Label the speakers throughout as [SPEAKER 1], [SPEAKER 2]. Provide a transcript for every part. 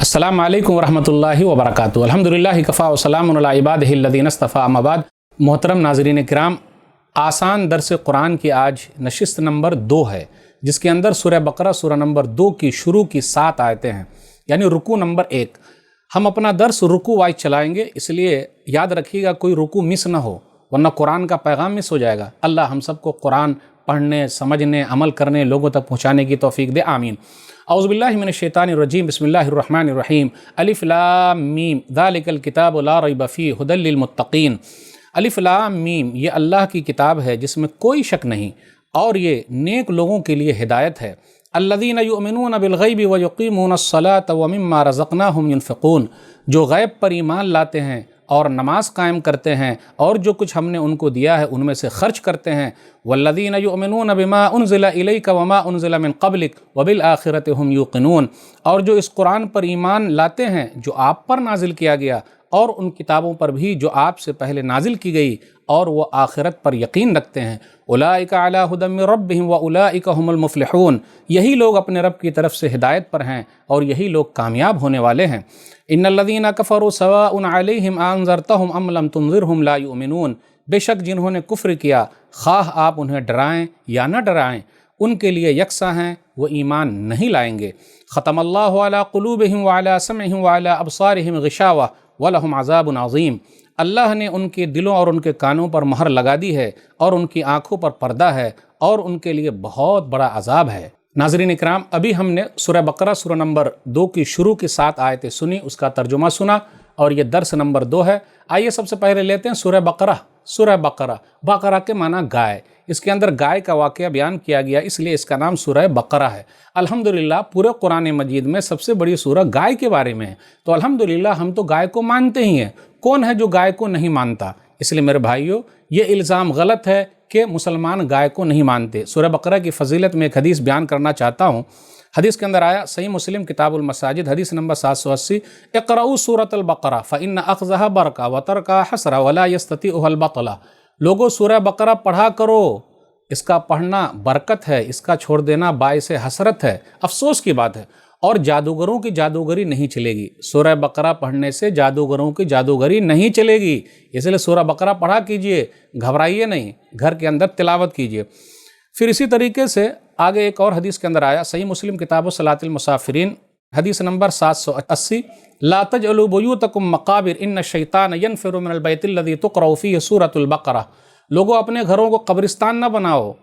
[SPEAKER 1] अस्सलामु अलैकुम वरहमतुल्लाहि वबरकातुहू। अल्हम्दुलिल्लाहि कफ़ा व सलामुन अला इबादिहि अल्लज़ीना इस्तफ़ा, अम्मा बाद। मोहतरम नाज़रीन किराम, आसान दर्स कुरान की आज नशिस्त नंबर 2 है, जिसके अंदर सूरह बकरा सूरह नंबर 2 की शुरू की 7 आयतें हैं, यानी रुकू नंबर 1। हम अपना दर्स रुकू वाइज चलाएँगे, इसलिए याद रखिएगा कोई रुकू मिस ना हो, वरना कुरान का पैगाम मिस हो जाएगा। अल्लाह हम सबको कुरान पढ़ने, समझने, अमल करने, लोगों तक पहुँचाने की तौफीक दे, आमीन। औज़ुबिल्लाहि मिनश्शैतानिर्रजीम, बिस्मिल्लाहिर्रहमानिर्रहीम। अलिफ लाम मीम, ज़ालिकल किताबु ला रैब फ़ीहि हुदल लिलमुत्तक़ीन। अलिफ लाम मीम, ये अल्लाह की किताब है जिसमें कोई शक नहीं, और ये नेक लोगों के लिए हिदायत है। अल्लज़ीना युमिनून बिलग़ैबि व युक़ीमूनस्सलाता व मिम्मा रज़क़नाहुम युनफ़िक़ून, जो गैब पर ईमान लाते हैं और नमाज कायम करते हैं, और जो कुछ हमने उनको दिया है उनमें से खर्च करते हैं। वल्लज़ीना युमिनून बिमा उनज़िला इलैका वमा उनज़िला मिन क़ब्लिक व बिल आखिरति हुम यूक़िनून, और जो इस कुरान पर ईमान लाते हैं जो आप पर नाजिल किया गया, और उन किताबों पर भी जो आपसे पहले नाजिल की गई, और वो आखिरत पर यकीन रखते हैं। उलाइका अला हुदम मिन रब्बिहिम व उलाइका हुमुल मुफ़्लिहून, यही लोग अपने रब की तरफ से हिदायत पर हैं और यही लोग कामयाब होने वाले हैं। इन्नल्लज़ीना कफ़रू सवाउन अलैहिम अअन्ज़रतहुम अम लम तुनज़िरहुम ला युमिनून, बेशक जिन्होंने कुफ्र किया, खाह आप उन्हें डराएं या न डराएं, उनके लिए यकसा हैं, वो ईमान नहीं लाएंगे। ख़तमल्लाहु अला क़ुलूबिहिम व अला समइहिम व अला अब्सारिहिम ग़िशावा व लहुम अज़ाबुन अज़ीम, अल्लाह ने उनके दिलों और उनके कानों पर मोहर लगा दी है, और उनकी आँखों पर पर्दा है, और उनके लिए बहुत बड़ा अजाब है। नाज़रीन इकराम, अभी हमने सूरह बकरा सूरह नंबर 2 की शुरू की 7 आयतें सुनी, उसका तर्जुमा सुना, और ये दर्स नंबर 2 है। आइए सबसे पहले लेते हैं सूरह बकरा। सूरह बकरा, बकरा के माना गाय, इसके अंदर गाय का वाक़या बयान किया गया, इसलिए इसका नाम सूरह बकरा है। अल्हम्दुलिल्लाह पूरे कुरान मजीद में सबसे बड़ी सूरह गाय के बारे में है, तो अल्हम्दुलिल्लाह हम तो गाय को मानते ही हैं। कौन है जो गाय को नहीं मानता? इसलिए मेरे भाइयों, ये इल्ज़ाम गलत है कि मुसलमान गाय को नहीं मानते। सूरह बकरा की फ़जीलत में एक हदीस बयान करना चाहता हूँ। हदीस के अंदर आया, सही मुस्लिम किताबुल मसाजिद, हदीस नंबर 780, इक़राउ सूरतल बकरा फ़इन्न अख़ज़हा बरका व तरका हसरा वला यस्ततीउहुल बतला। लोगो सूरह बकरा पढ़ा करो, इसका पढ़ना बरकत है, इसका छोड़ देना बाइस हसरत है, अफसोस की बात है। और जादूगरों की जादूगरी नहीं चलेगी, सूरह बकरा पढ़ने से जादूगरों की जादूगरी नहीं चलेगी, इसलिए सूरह बकरा पढ़ा कीजिए, घबराइए नहीं, घर के अंदर तिलावत कीजिए। फिर इसी तरीके से आगे एक और हदीस के अंदर आया, सही मुस्लिम किताब सलातिल मुसाफिरीन, हदीस नंबर 780, ला तजअलू बुयूतकुम मकाबिर इन्न शैतान यनफिरु मिनल बैतिल लज़ी तुक़रअ फ़ीहि सूरतुल बकरा। लोगों अपने घरों को कब्रिस्तान न बनाओ।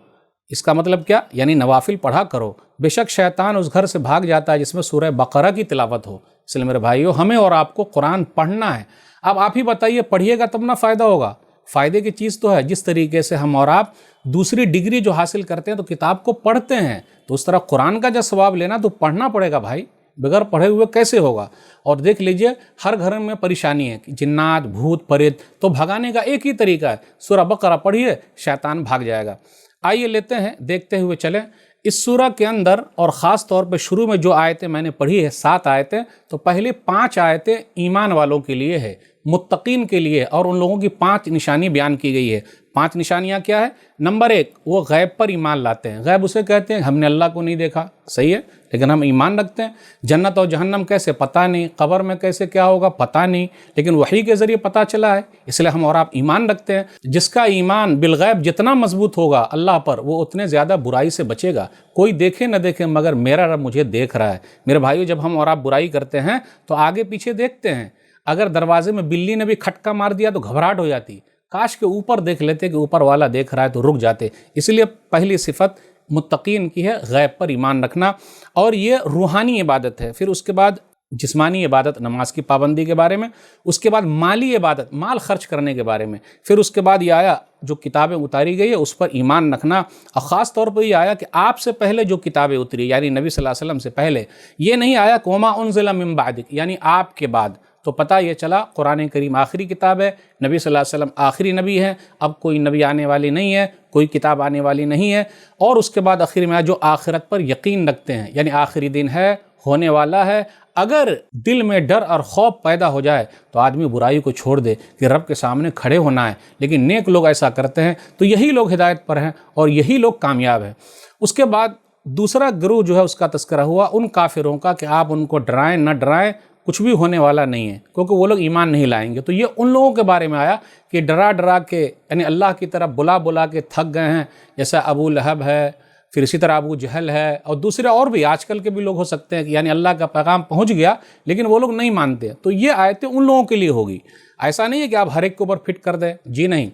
[SPEAKER 1] इसका मतलब क्या? यानी नवाफिल पढ़ा करो, बेशक शैतान उस घर से भाग जाता है जिसमें सूरह बकरा की तिलावत हो। इसलिए मेरे भाइयों, हमें और आपको कुरान पढ़ना है। अब आप ही बताइए, पढ़िएगा तब ना फ़ायदा होगा। फ़ायदे की चीज़ तो है, जिस तरीके से हम और आप दूसरी डिग्री जो हासिल करते हैं तो किताब को पढ़ते हैं, तो उस तरह कुरान का जब सवाब लेना तो पढ़ना पड़ेगा भाई, बगैर पढ़े हुए कैसे होगा। और देख लीजिए, हर घर में परेशानी है, जिन्नात भूत प्रेत, तो भगाने का एक ही तरीका है, सूरह बकरा पढ़िए, शैतान भाग जाएगा। आइए लेते हैं, देखते हुए चलें इस सूरह के अंदर, और ख़ास तौर पे शुरू में जो आयतें मैंने पढ़ी है 7 आयतें, तो पहले 5 आयतें ईमान वालों के लिए है, मुत्तकीन के लिए, और उन लोगों की 5 निशानी बयान की गई है। 5 निशानियाँ क्या है? नंबर 1, वो गैब पर ईमान लाते हैं। गैब उसे कहते हैं हमने अल्लाह को नहीं देखा, सही है, लेकिन हम ईमान रखते हैं। जन्नत और जहन्नम कैसे, पता नहीं। कब्र में कैसे क्या होगा, पता नहीं, लेकिन वही के ज़रिए पता चला है, इसलिए हम और आप ईमान रखते हैं। जिसका ईमान बिलगैब जितना मजबूत होगा अल्लाह पर, वो उतने ज़्यादा बुराई से बचेगा। कोई देखे न देखे, मगर मेरा रब मुझे देख रहा है। मेरे भाइयों, जब हम और आप बुराई करते हैं तो आगे पीछे देखते हैं। अगर दरवाजे में बिल्ली ने भी खटका मार दिया तो घबराहट हो जाती, काश के ऊपर देख लेते कि ऊपर वाला देख रहा है, तो रुक जाते। इसलिए पहली सिफत मुत्तकीन की है गैब पर ईमान रखना, और ये रूहानी इबादत है। फिर उसके बाद जिस्मानी इबादत, नमाज की पाबंदी के बारे में, उसके बाद माली इबादत, माल खर्च करने के बारे में, फिर उसके बाद ये आया जो किताबें उतारी गई है उस पर ईमान रखना, और ख़ास तौर पर ये आया कि आपसे पहले जो किताबें उतरी, यानी नबी सल्लल्लाहु अलैहि वसल्लम से पहले, ये नहीं आया कि वमा उनज़िला मिन बादिक, यानी आपके बाद। तो पता ये चला कुरान करीम आखिरी किताब है, नबी सल्लल्लाहु अलैहि वसल्लम आखिरी नबी है, अब कोई नबी आने वाली नहीं है, कोई किताब आने वाली नहीं है। और उसके बाद आखिर में जो आखिरत पर यकीन रखते हैं, यानी आखिरी दिन है, होने वाला है। अगर दिल में डर और खौफ पैदा हो जाए तो आदमी बुराई को छोड़ दे कि रब के सामने खड़े होना है, लेकिन नेक लोग ऐसा करते हैं, तो यही लोग हिदायत पर हैं और यही लोग कामयाब हैं। उसके बाद दूसरा गिरोह जो है उसका तस्करा हुआ उन काफिरों का कि आप उनको डराएं न डराएं, کچھ بھی ہونے والا نہیں ہے، کیونکہ وہ لوگ ایمان نہیں لائیں گے۔ تو یہ ان لوگوں کے بارے میں آیا کہ ڈرا ڈرا کے، یعنی اللہ کی طرف بلا بلا کے تھک گئے ہیں، جیسا ابو لہب ہے، پھر اسی طرح ابو جہل ہے، اور دوسرے اور بھی آج کل کے بھی لوگ ہو سکتے ہیں کہ یعنی اللہ کا پیغام پہنچ گیا لیکن وہ لوگ نہیں مانتے۔ تو یہ آیتیں ان لوگوں کے لیے ہوگی، ایسا نہیں ہے کہ آپ ہر ایک کے اوپر فٹ کر دیں، جی نہیں۔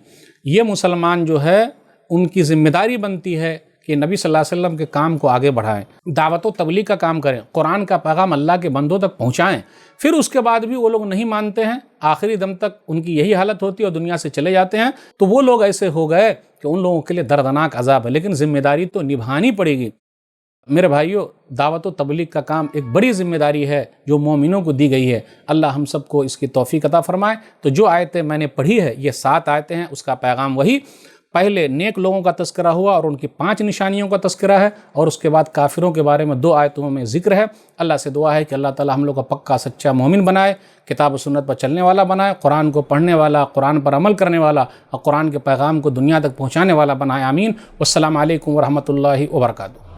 [SPEAKER 1] یہ مسلمان جو ہے ان کی ذمہ داری بنتی ہے کہ نبی صلی اللہ علیہ وسلم کے کام کو آگے بڑھائیں، دعوت و تبلیغ کا کام کریں، قرآن کا پیغام اللہ کے بندوں تک پہنچائیں۔ پھر اس کے بعد بھی وہ لوگ نہیں مانتے ہیں، آخری دم تک ان کی یہی حالت ہوتی ہے اور دنیا سے چلے جاتے ہیں، تو وہ لوگ ایسے ہو گئے کہ ان لوگوں کے لیے دردناک عذاب ہے، لیکن ذمہ داری تو نبھانی پڑے گی۔ میرے بھائیو، دعوت و تبلیغ کا کام ایک بڑی ذمہ داری ہے جو مومنوں کو دی گئی ہے۔ اللہ ہم سب کو اس کی توفیق عطا فرمائے۔ تو جو آیتیں میں نے پڑھی ہے، یہ 7 آیتیں ہیں، اس کا پیغام وہی، پہلے نیک لوگوں کا تذکرہ ہوا اور ان کی 5 نشانیوں کا تذکرہ ہے، اور اس کے بعد کافروں کے بارے میں 2 آیتوں میں ذکر ہے۔ اللہ سے دعا ہے کہ اللہ تعالی ہم لوگ کا پکا سچا مومن بنائے، کتاب و سنت پر چلنے والا بنائے، قرآن کو پڑھنے والا، قرآن پر عمل کرنے والا، اور قرآن کے پیغام کو دنیا تک پہنچانے والا بنائے، آمین۔ والسلام علیکم ورحمۃ اللہ وبرکاتہ۔